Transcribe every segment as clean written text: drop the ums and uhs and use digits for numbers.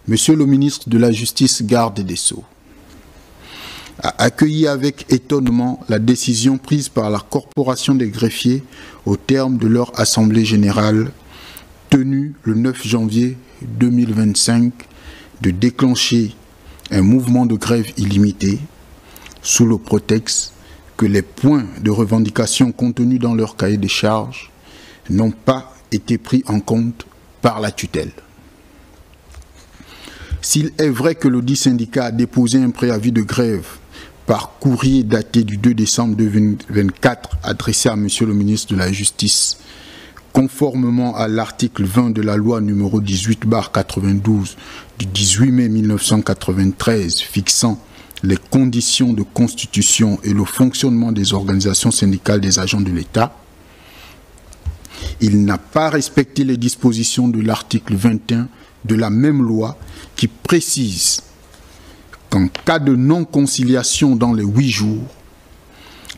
Monsieur le ministre de la Justice, garde des Sceaux, a accueilli avec étonnement la décision prise par la Corporation des greffiers au terme de leur assemblée générale tenue le 9 janvier 2025 de déclencher un mouvement de grève illimité sous le prétexte que les points de revendication contenus dans leur cahier des charges n'ont pas été pris en compte par la tutelle. S'il est vrai que le dit syndicat a déposé un préavis de grève par courrier daté du 2 décembre 2024 adressé à Monsieur le ministre de la Justice, conformément à l'article 20 de la loi numéro 18/92 du 18 mai 1993 fixant les conditions de constitution et le fonctionnement des organisations syndicales des agents de l'État, il n'a pas respecté les dispositions de l'article 21 de la même loi qui précise qu'en cas de non-conciliation dans les 8 jours,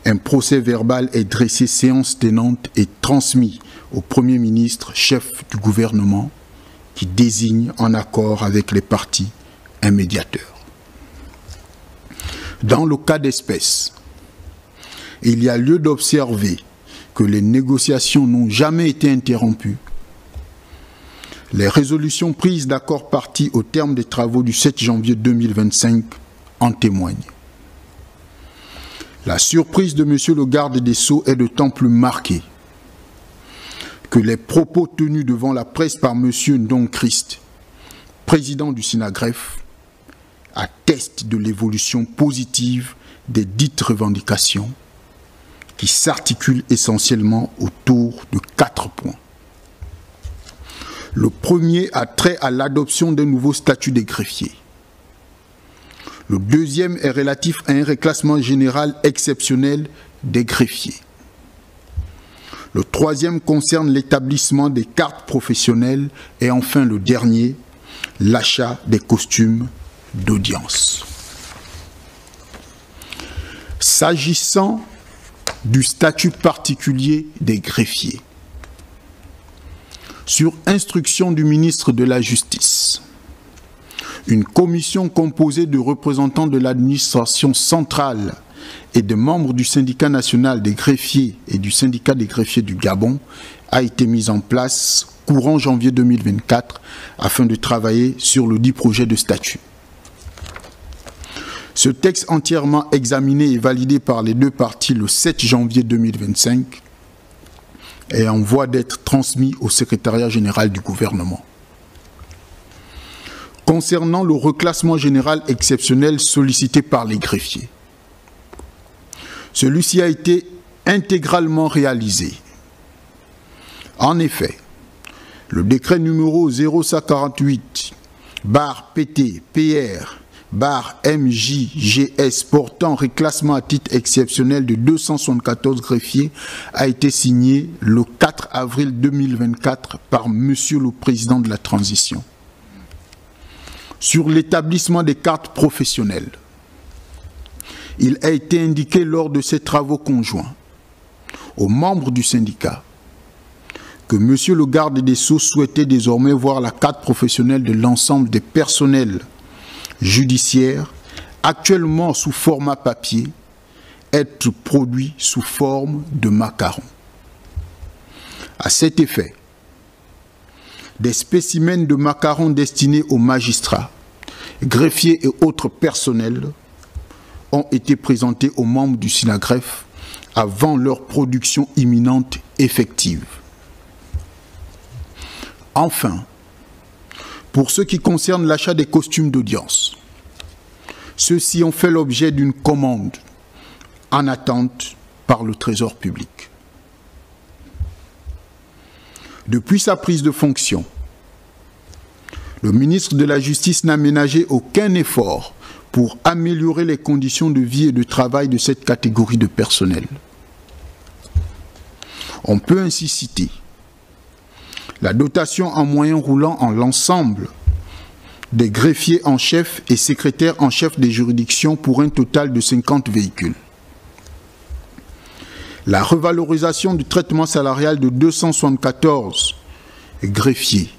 un procès verbal est dressé séance tenante et transmis au Premier ministre, chef du gouvernement, qui désigne en accord avec les parties un médiateur. Dans le cas d'espèce, il y a lieu d'observer que les négociations n'ont jamais été interrompues. Les résolutions prises d'accord parties au terme des travaux du 7 janvier 2025 en témoignent. La surprise de Monsieur le garde des Sceaux est d'autant plus marquée que les propos tenus devant la presse par Monsieur Ndong Christ, président du SYNAGREF, attestent de l'évolution positive des dites revendications qui s'articulent essentiellement autour de 4 points. Le premier a trait à l'adoption d'un nouveau statut des greffiers. Le deuxième est relatif à un reclassement général exceptionnel des greffiers. Le troisième concerne l'établissement des cartes professionnelles et enfin le dernier, l'achat des costumes d'audience. S'agissant du statut particulier des greffiers, sur instruction du ministre de la Justice, une commission composée de représentants de l'administration centrale et de membres du syndicat national des greffiers et du syndicat des greffiers du Gabon a été mise en place courant janvier 2024 afin de travailler sur le dit projet de statut. Ce texte entièrement examiné et validé par les deux parties le 7 janvier 2025 est en voie d'être transmis au secrétariat général du gouvernement. Concernant le reclassement général exceptionnel sollicité par les greffiers, celui-ci a été intégralement réalisé. En effet, le décret numéro 0548/PT-PR/MJGS portant reclassement à titre exceptionnel de 274 greffiers a été signé le 4 avril 2024 par Monsieur le Président de la Transition. Sur l'établissement des cartes professionnelles, il a été indiqué lors de ces travaux conjoints aux membres du syndicat que Monsieur le garde des Sceaux souhaitait désormais voir la carte professionnelle de l'ensemble des personnels judiciaires actuellement sous format papier être produit sous forme de macarons. À cet effet, des spécimens de macarons destinés aux magistrats, greffiers et autres personnels ont été présentés aux membres du SYNAGREF avant leur production imminente effective. Enfin, pour ce qui concerne l'achat des costumes d'audience, ceux-ci ont fait l'objet d'une commande en attente par le Trésor public. Depuis sa prise de fonction, le ministre de la Justice n'a ménagé aucun effort pour améliorer les conditions de vie et de travail de cette catégorie de personnel. On peut ainsi citer la dotation en moyens roulants en l'ensemble des greffiers en chef et secrétaires en chef des juridictions pour un total de 50 véhicules. La revalorisation du traitement salarial de 274 greffiers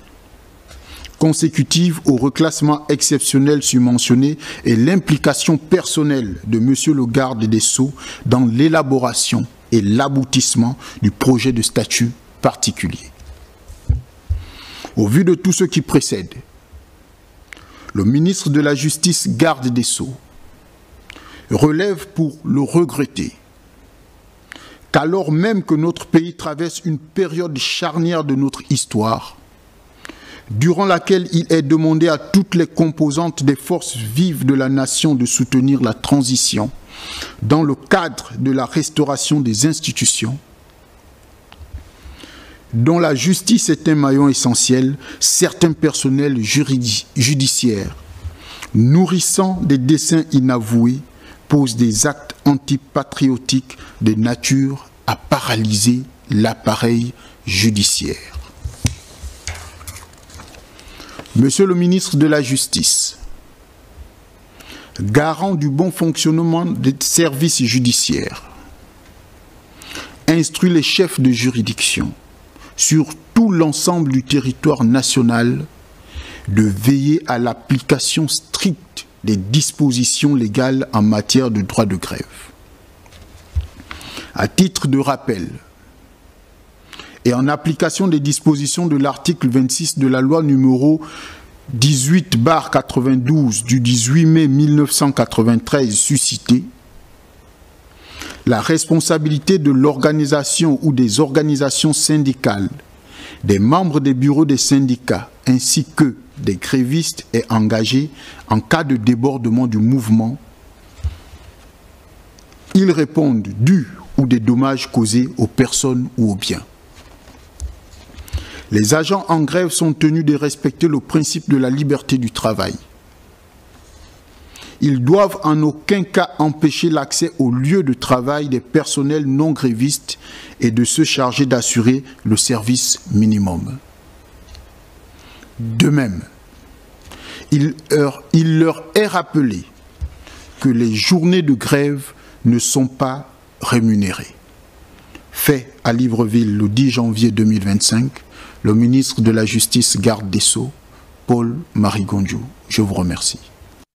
consécutive au reclassement exceptionnel subventionné et l'implication personnelle de M. le garde des Sceaux dans l'élaboration et l'aboutissement du projet de statut particulier. Au vu de tout ce qui précède, le ministre de la Justice, garde des Sceaux, relève pour le regretter qu'alors même que notre pays traverse une période charnière de notre histoire, durant laquelle il est demandé à toutes les composantes des forces vives de la nation de soutenir la transition dans le cadre de la restauration des institutions, dont la justice est un maillon essentiel, certains personnels judiciaires, nourrissant des desseins inavoués, posent des actes antipatriotiques de nature à paralyser l'appareil judiciaire. Monsieur le ministre de la Justice, garant du bon fonctionnement des services judiciaires, instruit les chefs de juridiction sur tout l'ensemble du territoire national de veiller à l'application stricte des dispositions légales en matière de droit de grève. À titre de rappel, et en application des dispositions de l'article 26 de la loi numéro 18/92 du 18 mai 1993 suscitée, la responsabilité de l'organisation ou des organisations syndicales, des membres des bureaux des syndicats ainsi que des grévistes est engagée en cas de débordement du mouvement. Ils répondent du ou des dommages causés aux personnes ou aux biens. Les agents en grève sont tenus de respecter le principe de la liberté du travail. Ils doivent en aucun cas empêcher l'accès au lieu de travail des personnels non grévistes et de se charger d'assurer le service minimum. De même, il leur est rappelé que les journées de grève ne sont pas rémunérées. Fait à Libreville le 10 janvier 2025, le ministre de la Justice, garde des Sceaux, Paul Marigondiou. Je vous remercie.